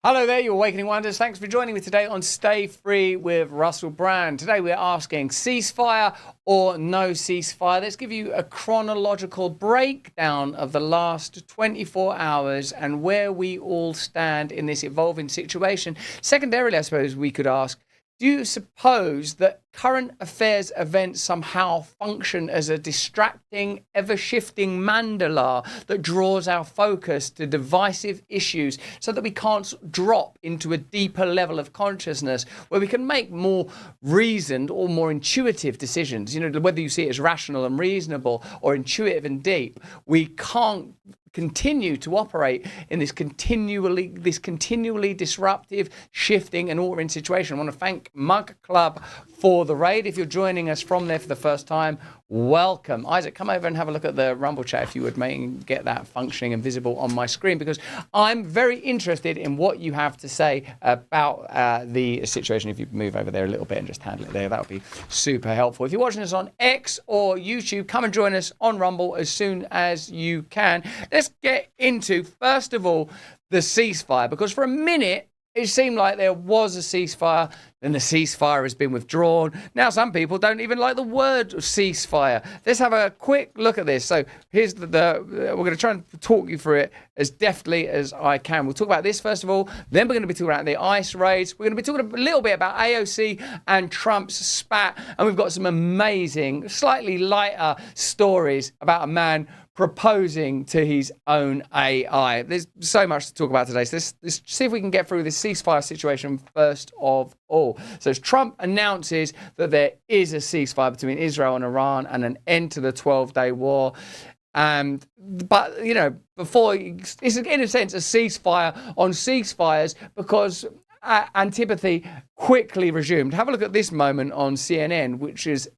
Hello there, you Awakening Wonders. Thanks for joining me today on Stay Free with Russell Brand. Today we're asking ceasefire or no ceasefire. Let's give you a chronological breakdown of the last 24 hours and where we all stand in this evolving situation. Secondarily, I suppose we could ask, do you suppose that current affairs events somehow function as a distracting, ever-shifting mandala that draws our focus to divisive issues so that we can't drop into a deeper level of consciousness where we can make more reasoned or more intuitive decisions? You know, whether you see it as rational and reasonable or intuitive and deep, we can't continue to operate in this continually disruptive, shifting and altering situation. I want to thank Mug Club for the raid. If you're joining us from there for the first time, welcome. Isaac, come over and have a look at the Rumble chat if you would, mate, and get that functioning and visible on my screen, because I'm very interested in what you have to say about the situation. If you move over there a little bit and just handle it there, that would be super helpful. If you're watching us on X or YouTube, come and join us on Rumble as soon as you can. Let's get into, first of all, the ceasefire, because for a minute it seemed like there was a ceasefire, and the ceasefire has been withdrawn. Now some people don't even like the word ceasefire. Let's have a quick look at this. So here's we're going to try and talk you through it as deftly as I can. We'll talk about this first of all, then we're going to be talking about the ICE raids. We're going to be talking a little bit about AOC and Trump's spat, and we've got some amazing, slightly lighter stories about a man proposing to his own AI. There's so much to talk about today. So let's see if we can get through this ceasefire situation first of all. So as Trump announces that there is a ceasefire between Israel and Iran and an end to the 12-day war. But, you know, before, it's in a sense a ceasefire on ceasefires because antipathy quickly resumed. Have a look at this moment on CNN, which is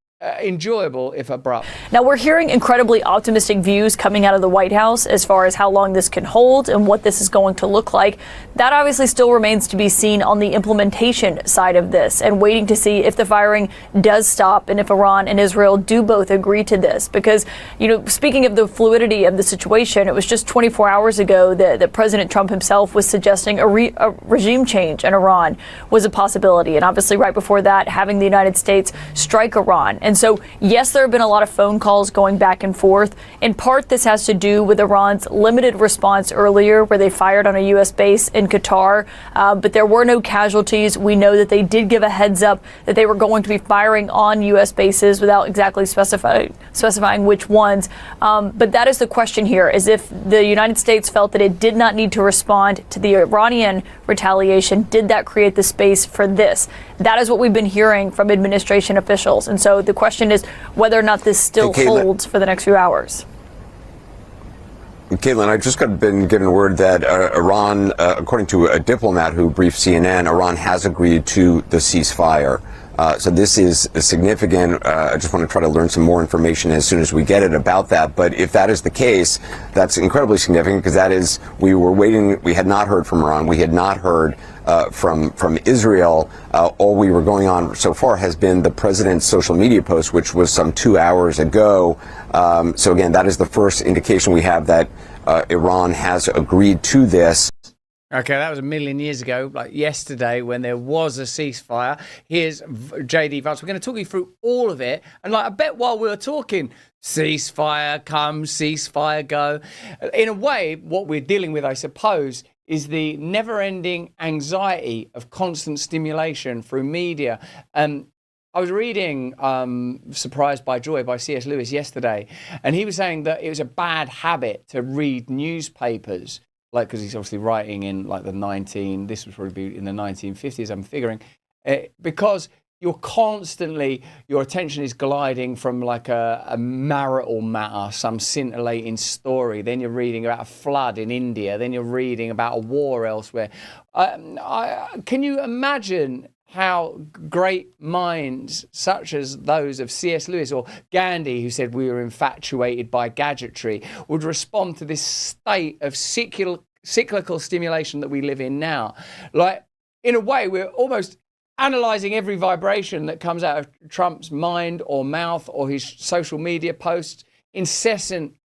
enjoyable if abrupt. Now we're hearing incredibly optimistic views coming out of the White House as far as how long this can hold and what this is going to look like. That obviously still remains to be seen on the implementation side of this, and waiting to see if the firing does stop and if Iran and Israel do both agree to this. Because, you know, speaking of the fluidity of the situation, it was just 24 hours ago that President Trump himself was suggesting a regime change in Iran was a possibility. And obviously right before that, having the United States strike Iran. And so, yes, there have been a lot of phone calls going back and forth. In part, this has to do with Iran's limited response earlier, where they fired on a U.S. base in Qatar, but there were no casualties. We know that they did give a heads up that they were going to be firing on U.S. bases without exactly specifying which ones. But that is the question here, is if the United States felt that it did not need to respond to the Iranian retaliation, did that create the space for this? That is what we've been hearing from administration officials. And so the question is whether or not this still holds for the next few hours. Caitlin, I just been given word that Iran, according to a diplomat who briefed CNN, Iran has agreed to the ceasefire. So this is significant. I just want to try to learn some more information as soon as we get it about that. But if that is the case, that's incredibly significant, because that is, we were waiting. We had not heard from Iran. We had not heard from Israel. All we were going on so far has been the president's social media post, which was some 2 hours ago. So again, that is the first indication we have that Iran has agreed to this. Okay, that was a million years ago, like yesterday, when there was a ceasefire. Here's JD Vance. We're going to talk you through all of it. And like, I bet while we were talking, ceasefire come, ceasefire go. In a way, what we're dealing with, I suppose, is the never-ending anxiety of constant stimulation through media. I was reading Surprised by Joy by C.S. Lewis yesterday, and he was saying that it was a bad habit to read newspapers, like, because he's obviously writing in like this was probably in the 1950s, I'm figuring, because you're constantly, your attention is gliding from like a marital matter, some scintillating story. Then you're reading about a flood in India. Then you're reading about a war elsewhere. Can you imagine how great minds such as those of C.S. Lewis or Gandhi, who said we were infatuated by gadgetry, would respond to this state of cyclical stimulation that we live in now? Like, in a way, we're almost analysing every vibration that comes out of Trump's mind or mouth or his social media posts, incessant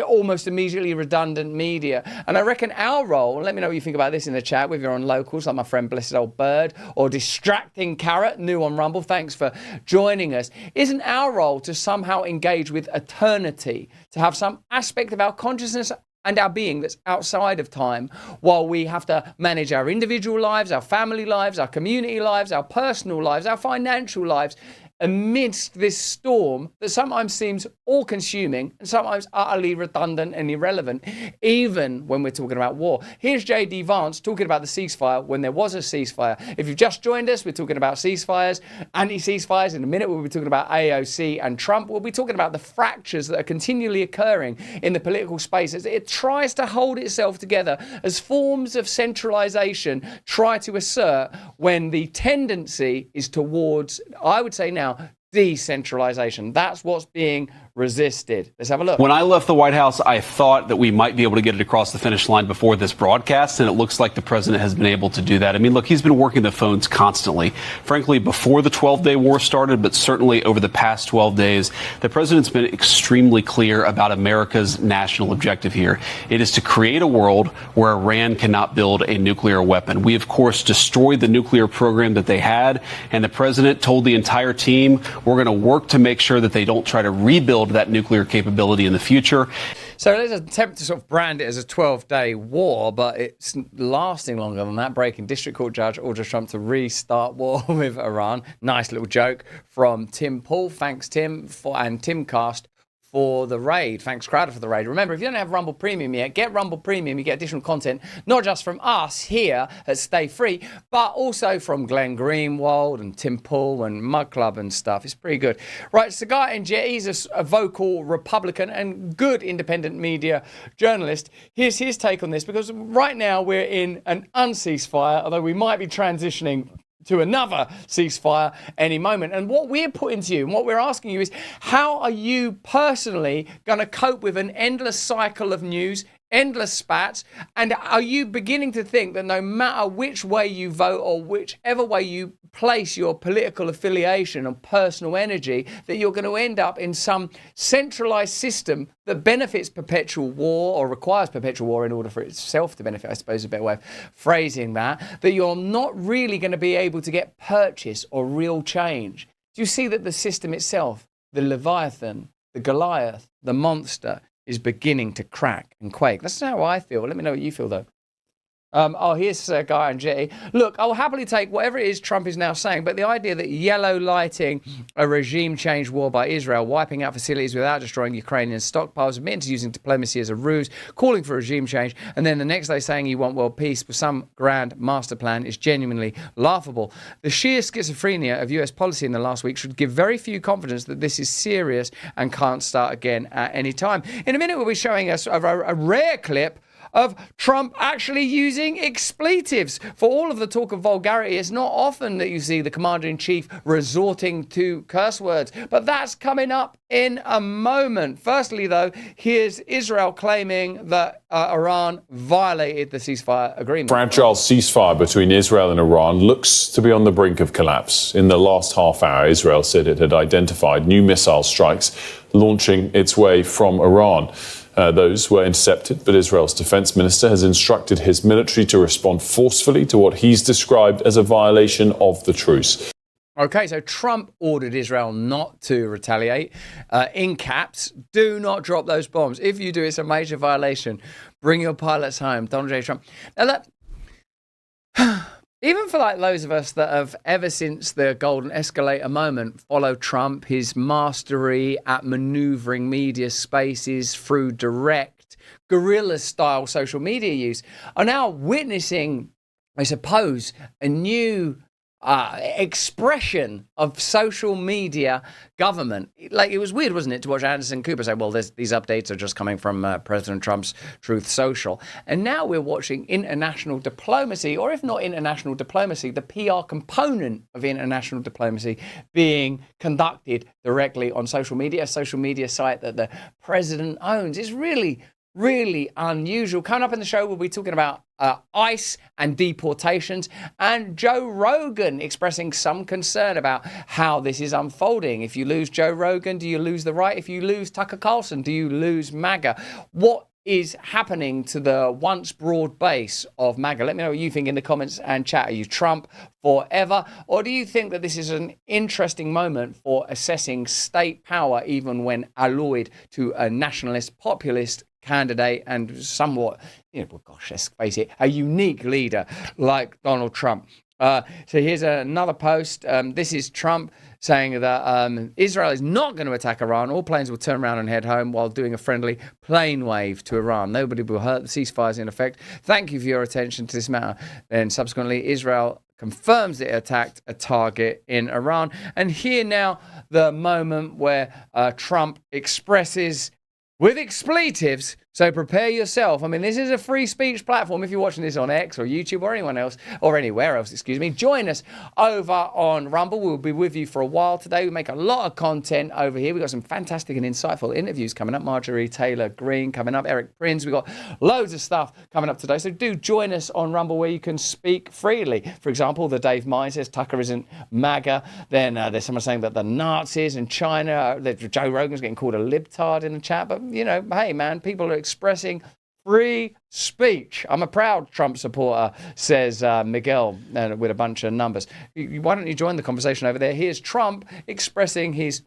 almost immediately redundant media. And I reckon our role, let me know what you think about this in the chat, whether you're on locals like my friend Blessed Old Bird or Distracting Carrot, new on Rumble, thanks for joining us, isn't our role to somehow engage with eternity, to have some aspect of our consciousness and our being that's outside of time, while we have to manage our individual lives, our family lives, our community lives, our personal lives, our financial lives, amidst this storm that sometimes seems all-consuming and sometimes utterly redundant and irrelevant, even when we're talking about war. Here's J.D. Vance talking about the ceasefire when there was a ceasefire. If you've just joined us, we're talking about ceasefires, anti-ceasefires. In a minute, we'll be talking about AOC and Trump. We'll be talking about the fractures that are continually occurring in the political space as it tries to hold itself together, as forms of centralization try to assert when the tendency is towards, I would say now, decentralization. That's what's being resisted. Let's have a look. When I left the White House, I thought that we might be able to get it across the finish line before this broadcast, and it looks like the president has been able to do that. I mean, look, he's been working the phones constantly. Frankly, before the 12-day war started, but certainly over the past 12 days, the president's been extremely clear about America's national objective here. It is to create a world where Iran cannot build a nuclear weapon. We, of course, destroyed the nuclear program that they had, and the president told the entire team, we're going to work to make sure that they don't try to rebuild that nuclear capability in the future. So there's an attempt to sort of brand it as a 12-day war, but it's lasting longer than that. Breaking District Court Judge orders Trump to restart war with Iran. Nice little joke from Tim Paul. Thanks, Tim, and Timcast for the raid. Thanks, Crowder, for the raid. Remember, if you don't have Rumble Premium yet, get Rumble Premium. You get additional content, not just from us here at Stay Free, but also from Glenn Greenwald and Tim Pool and Mug Club and stuff. It's pretty good. Right, Sagar Enjet, he's a vocal Republican and good independent media journalist. Here's his take on this, because right now we're in an unceasefire, although we might be transitioning to another ceasefire any moment. And what we're putting to you and what we're asking you is, how are you personally going to cope with an endless cycle of news, endless spats? And are you beginning to think that no matter which way you vote or whichever way you place your political affiliation and personal energy, that you're going to end up in some centralized system that benefits perpetual war, or requires perpetual war in order for itself to benefit, I suppose is a better way of phrasing that you're not really going to be able to get purchase or real change? Do you see that the system itself, the Leviathan, the Goliath, the monster, is beginning to crack and quake? That's how I feel. Let me know what you feel, though. Here's Guy and Jetty. Look, I'll happily take whatever it is Trump is now saying, but the idea that yellow lighting a regime change war by Israel, wiping out facilities without destroying Ukrainian stockpiles, admitting to using diplomacy as a ruse, calling for regime change, and then the next day saying you want world peace with some grand master plan is genuinely laughable. The sheer schizophrenia of US policy in the last week should give very few confidence that this is serious and can't start again at any time. In a minute, we'll be showing us a rare clip of Trump actually using expletives. For all of the talk of vulgarity, it's not often that you see the commander-in-chief resorting to curse words, but that's coming up in a moment. Firstly, though, here's Israel claiming that Iran violated the ceasefire agreement. Fragile ceasefire between Israel and Iran looks to be on the brink of collapse. In the last half hour, Israel said it had identified new missile strikes launching its way from Iran. Those were intercepted, but Israel's defense minister has instructed his military to respond forcefully to what he's described as a violation of the truce. Okay, so Trump ordered Israel not to retaliate. In caps, do not drop those bombs. If you do, it's a major violation. Bring your pilots home. Donald J. Trump. Now, even for like those of us that have, ever since the golden escalator moment, followed Trump, his mastery at maneuvering media spaces through direct guerrilla-style social media use, are now witnessing, I suppose, a new expression of social media government. Like, it was weird, wasn't it, to watch Anderson Cooper say, well, these updates are just coming from President Trump's Truth Social. And now we're watching international diplomacy, or if not international diplomacy, the PR component of international diplomacy being conducted directly on social media, a social media site that the president owns. It's really really unusual. Coming up in the show, we'll be talking about ICE and deportations, and Joe Rogan expressing some concern about how this is unfolding. If you lose Joe Rogan, do you lose the right? If you lose Tucker Carlson, do you lose MAGA? What is happening to the once broad base of MAGA? Let me know what you think in the comments and chat. Are you Trump forever? Or do you think that this is an interesting moment for assessing state power, even when alloyed to a nationalist, populist candidate and somewhat, well, gosh, let's face it, a unique leader like Donald Trump? So here's another post. This is Trump saying that Israel is not going to attack Iran. All planes will turn around and head home while doing a friendly plane wave to Iran. Nobody will hurt. The ceasefire is in effect. Thank you for your attention to this matter. Then subsequently, Israel confirms it attacked a target in Iran. And here now, the moment where Trump expresses with expletives, so prepare yourself. I mean, this is a free speech platform. If you're watching this on X or YouTube or anyone else, or anywhere else, join us over on Rumble. We'll be with you for a while today. We make a lot of content over here. We've got some fantastic and insightful interviews coming up. Marjorie Taylor Greene coming up, Eric Prinz. We've got loads of stuff coming up today. So do join us on Rumble where you can speak freely. For example, the Dave Mine says Tucker isn't MAGA. Then there's someone saying that the Nazis in China, that Joe Rogan's getting called a libtard in the chat. But, hey, man, people are expressing free speech. I'm a proud Trump supporter, says Miguel, with a bunch of numbers. Why don't you join the conversation over there? Here's Trump expressing his,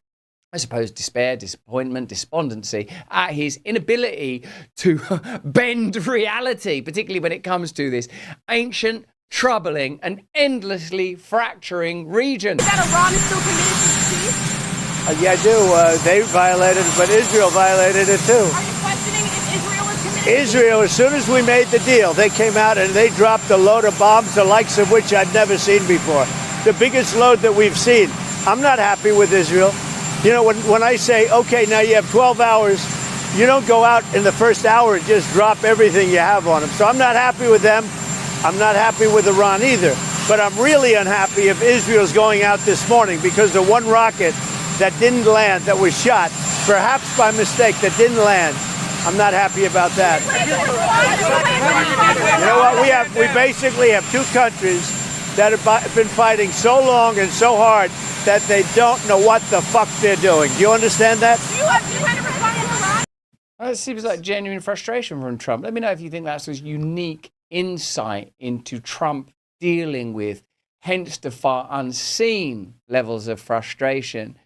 I suppose, despair, disappointment, despondency at his inability to bend reality, particularly when it comes to this ancient, troubling, and endlessly fracturing region. That Iran is still committed to peace? Yeah, I do. They violated it, but Israel violated it too. Are you questioning if Israel is committed? Israel, as soon as we made the deal, they came out and they dropped a load of bombs, the likes of which I'd never seen before. The biggest load that we've seen. I'm not happy with Israel. When I say, okay, now you have 12 hours, you don't go out in the first hour and just drop everything you have on them. So I'm not happy with them. I'm not happy with Iran either. But I'm really unhappy if Israel's going out this morning because the one rocket that didn't land, that was shot, perhaps by mistake, that didn't land. I'm not happy about that. You know what? We basically have two countries that have been fighting so long and so hard that they don't know what the fuck they're doing. Do you understand that? Do you have to respond to Iran? It seems like genuine frustration from Trump. Let me know if you think that's a unique insight into Trump dealing with, hence the far unseen levels of frustration.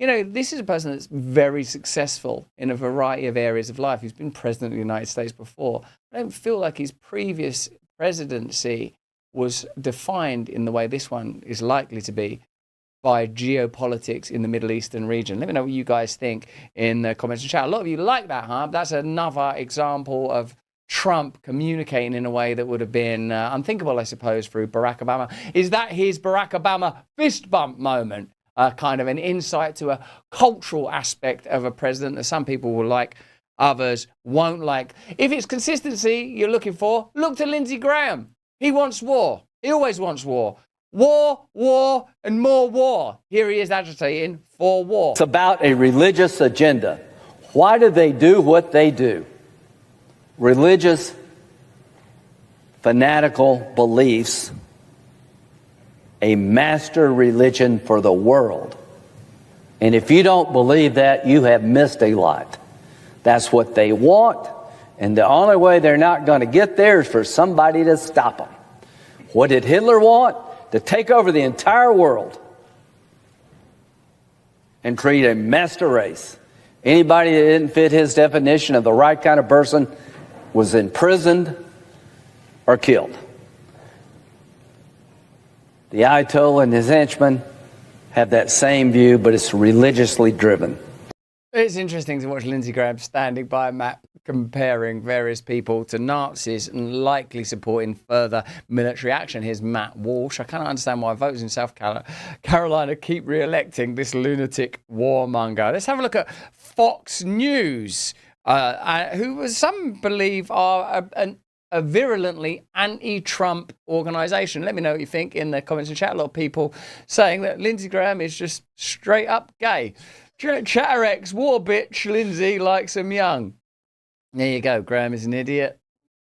This is a person that's very successful in a variety of areas of life. He's been president of the United States before. I don't feel like his previous presidency was defined in the way this one is likely to be by geopolitics in the Middle Eastern region. Let me know what you guys think in the comments and chat. A lot of you like that, huh? That's another example of Trump communicating in a way that would have been unthinkable, I suppose, through Barack Obama. Is that his Barack Obama fist bump moment? Kind of an insight to a cultural aspect of a president that some people will like, others won't like. If it's consistency you're looking for, look to Lindsey Graham. He wants war. He always wants war. War, war, and more war. Here he is agitating for war. It's about a religious agenda. Why do they do what they do? Religious, fanatical beliefs, a master religion for the world. And if you don't believe that, you have missed a lot. That's what they want, and the only way they're not going to get there is for somebody to stop them. What did Hitler want? To take over the entire world and create a master race. Anybody that didn't fit his definition of the right kind of person was imprisoned or killed. The Ayatollah and his henchmen have that same view, but it's religiously driven. It's interesting to watch Lindsey Graham standing by a map comparing various people to Nazis and likely supporting further military action. Here's Matt Walsh. I can't understand why voters in South Carolina keep re-electing this lunatic warmonger. Let's have a look at Fox News, who some believe are a virulently anti-Trump organization. Let me know what you think in the comments and chat. A lot of people saying that Lindsey Graham is just straight up gay. Chatterex, war bitch, Lindsey likes him young. There you go. Graham is an idiot.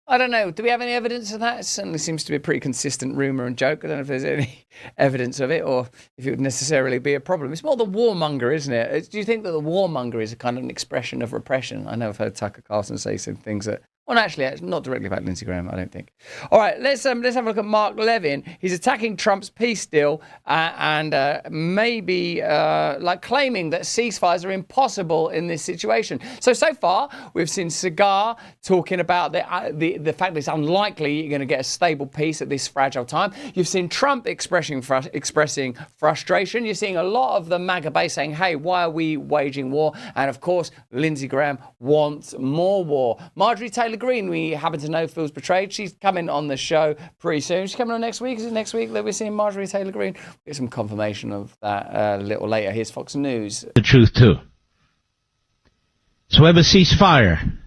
I don't know. Do we have any evidence of that? It certainly seems to be a pretty consistent rumour and joke. I don't know if there's any evidence of it or if it would necessarily be a problem. It's more the warmonger, isn't it? Do you think that the warmonger is a kind of an expression of repression? I know I've heard Tucker Carlson say some things that... Well, actually, not directly about Lindsey Graham, I don't think. All right, let's have a look at Mark Levin. He's attacking Trump's peace deal and maybe like claiming that ceasefires are impossible in this situation. So far, we've seen Cigar talking about the fact that it's unlikely you're going to get a stable peace at this fragile time. You've seen Trump expressing frustration. You're seeing a lot of the MAGA base saying, hey, why are we waging war? And of course, Lindsey Graham wants more war. Marjorie Taylor Greene, we happen to know, feels betrayed. She's coming on the show pretty soon. She's coming on next week. Is it next week that we're seeing Marjorie Taylor Greene? We'll get some confirmation of that a little later. Here's Fox News. The truth, too. So we have a ceasefire.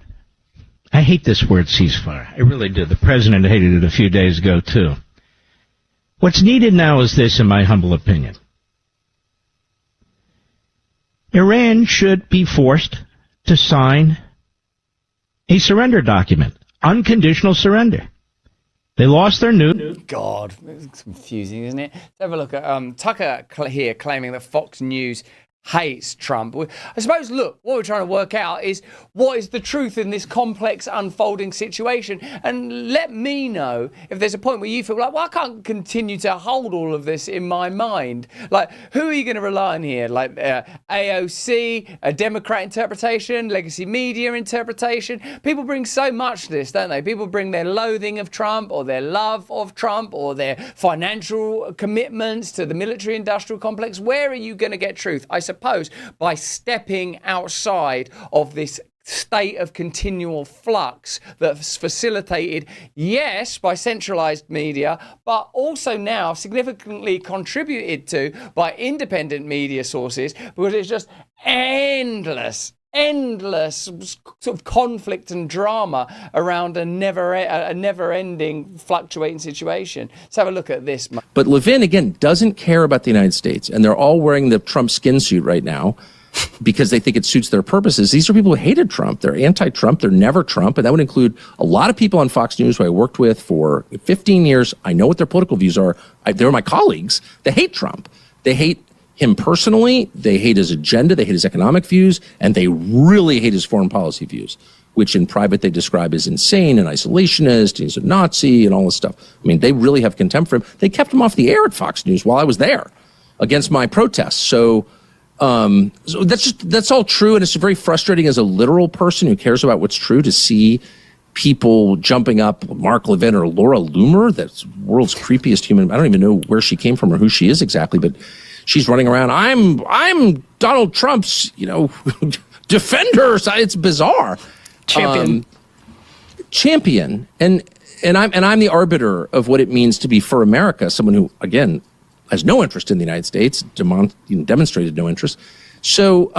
I hate this word ceasefire. I really do. The president hated it a few days ago, too. What's needed now is this, in my humble opinion. Iran should be forced to sign a surrender document. Unconditional surrender. They lost their nuke. God, it's confusing, isn't it? Let's have a look at Tucker here claiming that Fox News hates Trump. I suppose, look, what we're trying to work out is what is the truth in this complex unfolding situation. And let me know if there's a point where you feel like, well, I can't continue to hold all of this in my mind. Like, who are you going to rely on here? Like AOC, a Democrat interpretation, legacy media interpretation. People bring so much to this, don't they? People bring their loathing of Trump or their love of Trump or their financial commitments to the military-industrial complex. Where are you going to get truth? I suppose by stepping outside of this state of continual flux that's facilitated, yes, by centralized media, but also now significantly contributed to by independent media sources, because it's just endless sort of conflict and drama around a never-ending fluctuating situation. Let's have a look at this. But Levin, again, doesn't care about the United States, and they're all wearing the Trump skin suit right now because they think it suits their purposes. These are people who hated Trump. They're anti-Trump. They're never Trump, and that would include a lot of people on Fox News who I worked with for 15 years. I know what their political views are. They're my colleagues. They hate Trump. They hate him personally, they hate his agenda, they hate his economic views, and they really hate his foreign policy views, which in private they describe as insane and isolationist, he's a Nazi and all this stuff. I mean, they really have contempt for him. They kept him off the air at Fox News while I was there against my protests. So that's all true, and it's very frustrating as a literal person who cares about what's true to see people jumping up, Mark Levin or Laura Loomer, that's the world's creepiest human. I don't even know where she came from or who she is exactly, but she's running around. I'm Donald Trump's, defender. It's bizarre. Champion. And I'm the arbiter of what it means to be for America. Someone who, again, has no interest in the United States, demonstrated no interest. So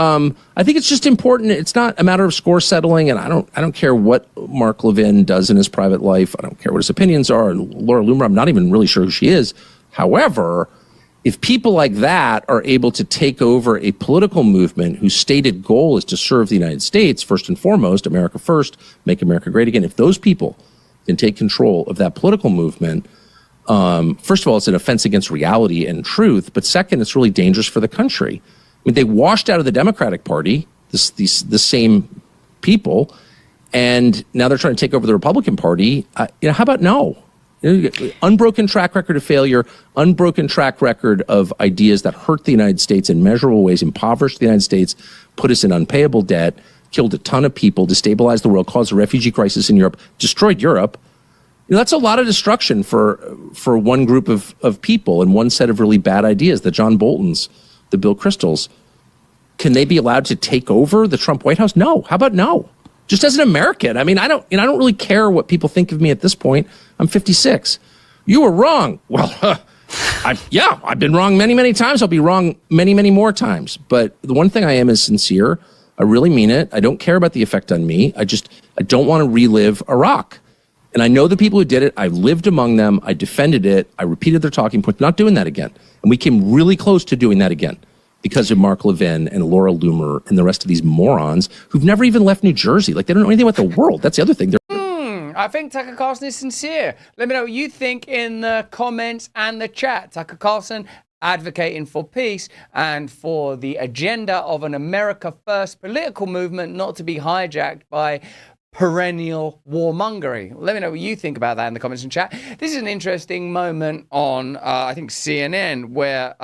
I think it's just important. It's not a matter of score settling, and I don't care what Mark Levin does in his private life. I don't care what his opinions are. And Laura Loomer, I'm not even really sure who she is. However, if people like that are able to take over a political movement whose stated goal is to serve the United States, first and foremost, America first, make America great again, if those people can take control of that political movement, first of all, it's an offense against reality and truth, but second, it's really dangerous for the country. I mean, they washed out of the Democratic Party, the same people, and now they're trying to take over the Republican Party. How about no? Unbroken track record of failure, unbroken track record of ideas that hurt the United States in measurable ways, impoverished the United States, put us in unpayable debt, killed a ton of people, destabilized the world, caused a refugee crisis in Europe, destroyed Europe. That's a lot of destruction for one group of people and one set of really bad ideas, the John Boltons, the Bill Kristols. Can they be allowed to take over the Trump White House? No. How about no? Just as an American. I mean, I don't really care what people think of me at this point. I'm 56. You were wrong. Well, I've been wrong many, many times. I'll be wrong many, many more times. But the one thing I am is sincere. I really mean it. I don't care about the effect on me. I don't want to relive Iraq. And I know the people who did it. I lived among them. I defended it. I repeated their talking points. Not doing that again. And we came really close to doing that again. because of Mark Levin and Laura Loomer and the rest of these morons who've never even left New Jersey. Like, they don't know anything about the world. That's the other thing. I think Tucker Carlson is sincere. Let me know what you think in the comments and the chat. Tucker Carlson advocating for peace and for the agenda of an America First political movement not to be hijacked by perennial warmongering. Let me know what you think about that in the comments and chat. This is an interesting moment on, I think, CNN, where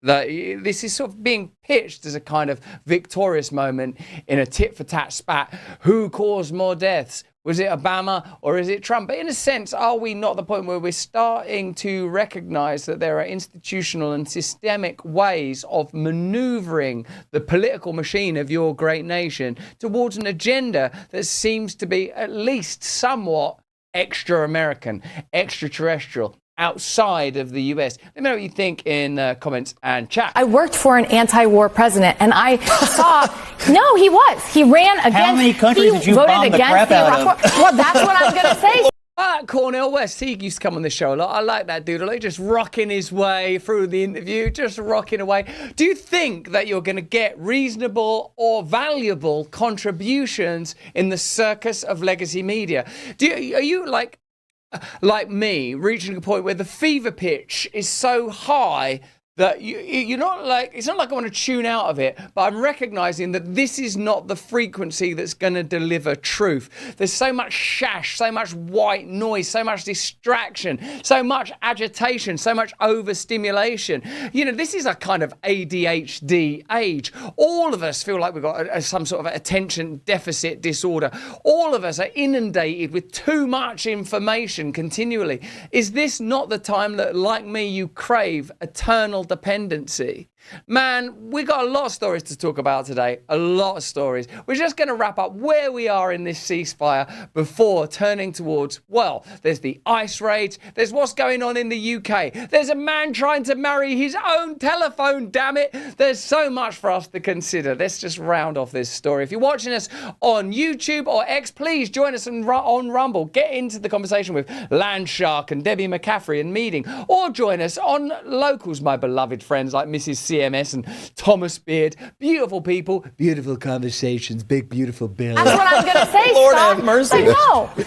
this is sort of being pitched as a kind of victorious moment in a tit-for-tat spat. Who caused more deaths? Was it Obama or is it Trump? But in a sense, are we not at the point where we're starting to recognize that there are institutional and systemic ways of maneuvering the political machine of your great nation towards an agenda that seems to be at least somewhat extra-American, extraterrestrial, outside of the US? Let me know what you think in the comments and chat. I worked for an anti-war president, and I saw, no, he was. He ran against. How many countries did you bomb the crap out of? Well, that's what I'm going to say. I like Cornel West. He used to come on the show a lot. I like that dude. I like just rocking his way through the interview, just rocking away. Do you think that you're going to get reasonable or valuable contributions in the circus of legacy media? Are you like me, reaching a point where the fever pitch is so high that you're not like, it's not like I want to tune out of it, but I'm recognizing that this is not the frequency that's going to deliver truth. There's so much shash, so much white noise, so much distraction, so much agitation, so much overstimulation. You know, this is a kind of ADHD age. All of us feel like we've got some sort of attention deficit disorder. All of us are inundated with too much information continually. Is this not the time that, like me, you crave eternal dependency? Man, we got a lot of stories to talk about today. A lot of stories. We're just going to wrap up where we are in this ceasefire before turning towards, well, there's the ice raids. There's what's going on in the UK. There's a man trying to marry his own telephone, damn it. There's so much for us to consider. Let's just round off this story. If you're watching us on YouTube or X, please join us on Rumble. Get into the conversation with Landshark and Debbie McCaffrey and Meeting. Or join us on Locals, my beloved friends like Mrs. CMS and Thomas Beard. Beautiful people, beautiful conversations, big beautiful Bill. That's what I'm going to say, Lord Scott. have mercy.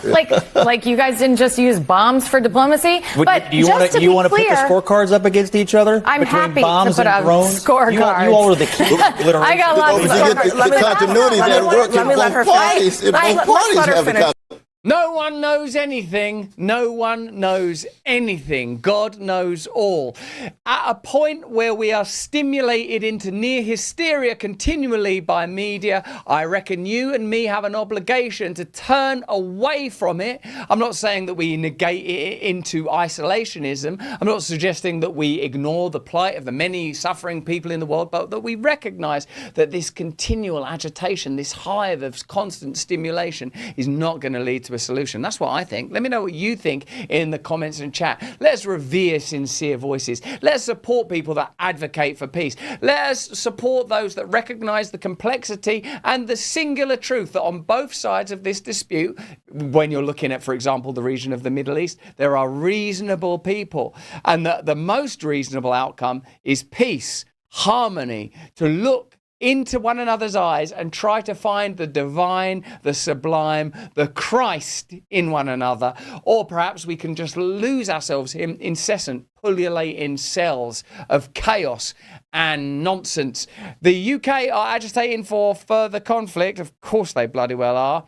Like, no. Like you guys didn't just use bombs for diplomacy. But do you want to put the scorecards up against each other? I'm between happy bombs to put and up drones? scorecards. You all are the key. I got lots of scorecards. The continuity that works in both parties. Let her finish. No one knows anything. No one knows anything. God knows all. At a point where we are stimulated into near hysteria continually by media, I reckon you and me have an obligation to turn away from it. I'm not saying that we negate it into isolationism. I'm not suggesting that we ignore the plight of the many suffering people in the world, but that we recognize that this continual agitation, this hive of constant stimulation is not going to lead to a solution. That's what I think. Let me know what you think in the comments and chat. Let's revere sincere voices. Let's support people that advocate for peace. Let us support those that recognize the complexity and the singular truth that on both sides of this dispute, when you're looking at, for example, the region of the Middle East, there are reasonable people. And the most reasonable outcome is peace, harmony, to look into one another's eyes and try to find the divine, the sublime, the Christ in one another. Or perhaps we can just lose ourselves in incessant pullulating cells of chaos and nonsense. The UK are agitating for further conflict. Of course they bloody well are.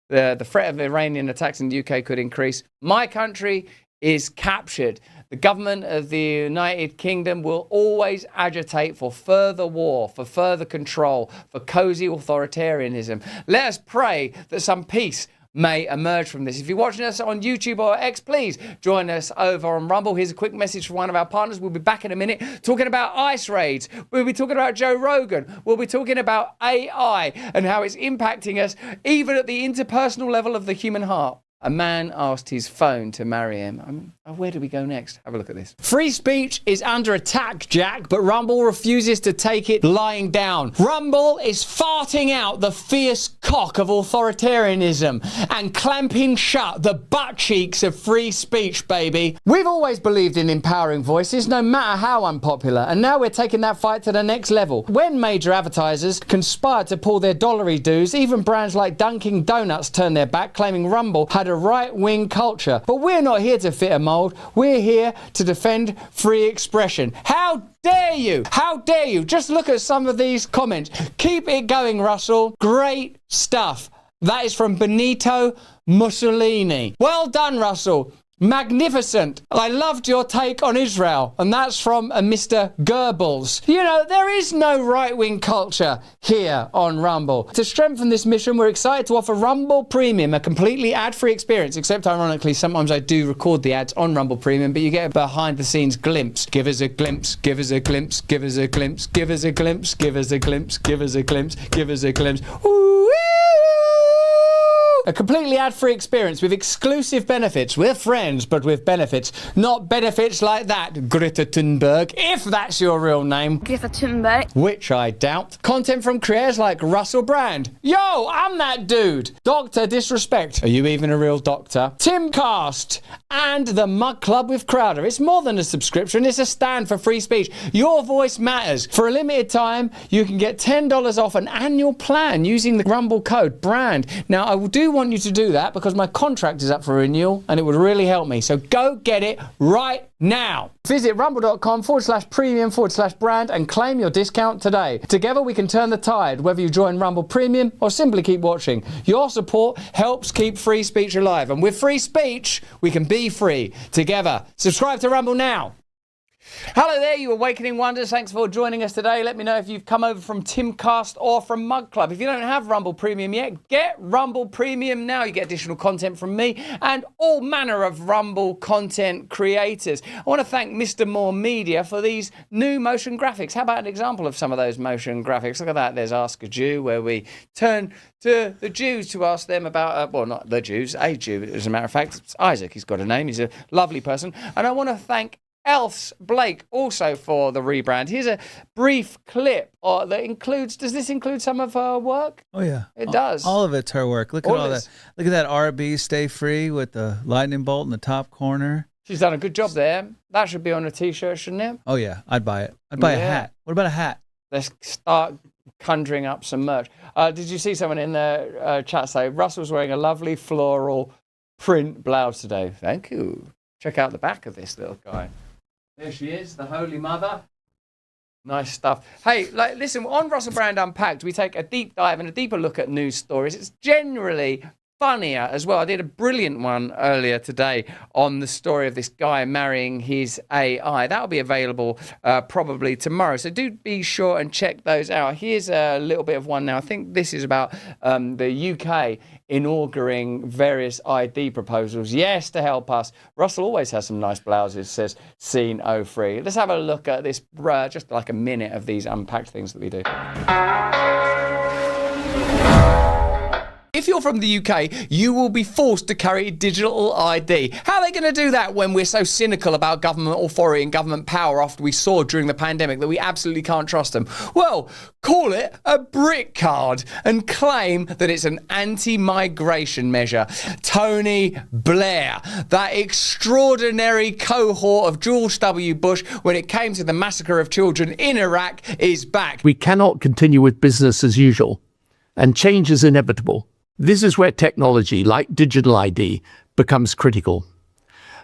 The threat of Iranian attacks in the UK could increase. My country is captured. The government of the United Kingdom will always agitate for further war, for further control, for cozy authoritarianism. Let us pray that some peace may emerge from this. If you're watching us on YouTube or X, please join us over on Rumble. Here's a quick message from one of our partners. We'll be back in a minute talking about ice raids. We'll be talking about Joe Rogan. We'll be talking about AI and how it's impacting us even at the interpersonal level of the human heart. A man asked his phone to marry him. Where do we go next? Have a look at this. Free speech is under attack, Jack, but Rumble refuses to take it lying down. Rumble is farting out the fierce cock of authoritarianism and clamping shut the butt cheeks of free speech, baby. We've always believed in empowering voices, no matter how unpopular, and now we're taking that fight to the next level. When major advertisers conspire to pull their dollary dues, even brands like Dunkin' Donuts turn their back, claiming Rumble had a right-wing culture. But we're not here to fit a mold. We're here to defend free expression. How dare you? How dare you? Just look at some of these comments. Keep it going, Russell. Great stuff. That is from Benito Mussolini. Well done, Russell. Magnificent. I loved your take on Israel. And that's from Mr. Goebbels. You know, there is no right-wing culture here on Rumble. To strengthen this mission, we're excited to offer Rumble Premium, a completely ad-free experience, except ironically, sometimes I do record the ads on Rumble Premium, but you get a behind-the-scenes glimpse. Give us a glimpse, give us a glimpse, give us a glimpse, give us a glimpse, give us a glimpse, give us a glimpse, give us a glimpse. Ooh-wee! A completely ad-free experience with exclusive benefits. We're friends, but with benefits. Not benefits like that, Greta Thunberg, if that's your real name. Greta Thunberg. Which I doubt. Content from creators like Russell Brand. Yo, I'm that dude. Dr. Disrespect. Are you even a real doctor? Tim Cast. And the Mug Club with Crowder. It's more than a subscription. It's a stand for free speech. Your voice matters. For a limited time, you can get $10 off an annual plan using the Rumble code BRAND. Now, I do want you to do that because my contract is up for renewal and it would really help me. So go get it right now. Visit rumble.com/premium/brand and claim your discount today. Together we can turn the tide, whether you join Rumble Premium or simply keep watching. Your support helps keep free speech alive. And with free speech, we can be free together. Subscribe to Rumble now. Hello there, you Awakening Wonders. Thanks for joining us today. Let me know if you've come over from Timcast or from Mug Club. If you don't have Rumble Premium yet, get Rumble Premium now. You get additional content from me and all manner of Rumble content creators. I want to thank Mr. Moore Media for these new motion graphics. How about an example of some of those motion graphics? Look at that. There's Ask a Jew, where we turn to the Jews to ask them about, well, not the Jews, a Jew, as a matter of fact. It's Isaac. He's got a name. He's a lovely person. And I want to thank Else Blake also for the rebrand. Here's a brief clip that includes, does this include some of her work? Oh yeah, it does. All of it's her work. Look at all that. Look at that RB Stay Free with the lightning bolt in the top corner. She's done a good job there. That should be on a t-shirt, shouldn't it? Oh yeah, I'd buy it. I'd buy a hat. What about a hat? Let's start conjuring up some merch. Did you see someone in the chat say Russell's wearing a lovely floral print blouse today? Thank you. Check out the back of this little guy. There she is, the Holy Mother. Nice stuff. Hey, listen, on Russell Brand Unpacked, we take a deep dive and a deeper look at news stories. It's generally funnier as well. I did a brilliant one earlier today on the story of this guy marrying his AI. That'll be available probably tomorrow. So do be sure and check those out. Here's a little bit of one now. I think this is about the UK inaugurating various ID proposals. Yes, to help us. Russell always has some nice blouses, says Scene03. Let's have a look at this, just like a minute of these unpacked things that we do. If you're from the UK, you will be forced to carry digital ID. How are they going to do that when we're so cynical about government authority and government power after we saw during the pandemic that we absolutely can't trust them? Well, call it a brick card and claim that it's an anti-migration measure. Tony Blair, that extraordinary cohort of George W. Bush when it came to the massacre of children in Iraq, is back. We cannot continue with business as usual, and change is inevitable. This is where technology, like digital ID, becomes critical.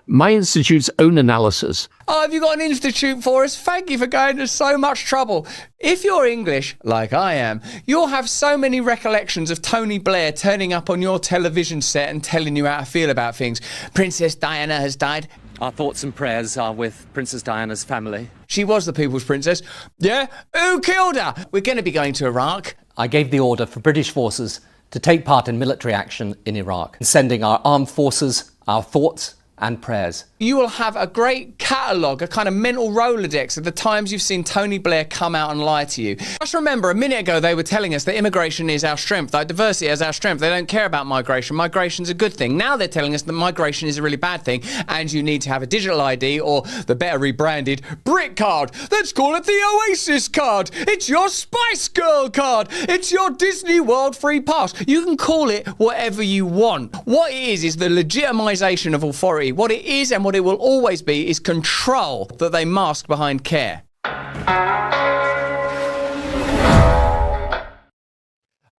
My institute's own analysis. Oh, have you got an institute for us? Thank you for going to so much trouble. If you're English, like I am, you'll have so many recollections of Tony Blair turning up on your television set and telling you how to feel about things. Princess Diana has died. Our thoughts and prayers are with Princess Diana's family. She was the people's princess. Yeah? Who killed her? We're going to be going to Iraq. I gave the order for British forces to take part in military action in Iraq, sending our armed forces, our thoughts and prayers. You will have a great catalogue, a kind of mental Rolodex of the times you've seen Tony Blair come out and lie to you. Just remember, a minute ago they were telling us that immigration is our strength, that diversity is our strength. They don't care about migration. Migration's a good thing. Now they're telling us that migration is a really bad thing and you need to have a digital ID or the better rebranded BRIC card. Let's call it the Oasis card. It's your Spice Girl card. It's your Disney World free pass. You can call it whatever you want. What it is the legitimisation of authority. What it is and what it will always be is control that they mask behind care.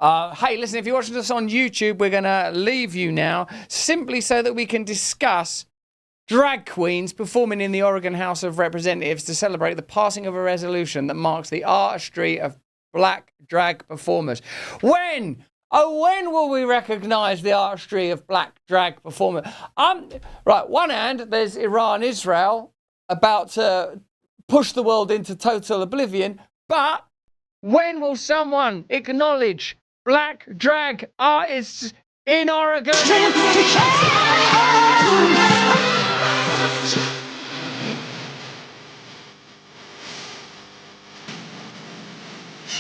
Hey, listen, if you're watching us on YouTube, we're going to leave you now simply so that we can discuss drag queens performing in the Oregon House of Representatives to celebrate the passing of a resolution that marks the artistry of black drag performers. When will we recognise the artistry of black drag performers? Right, one hand, there's Iran, Israel, about to push the world into total oblivion, but when will someone acknowledge black drag artists in Oregon?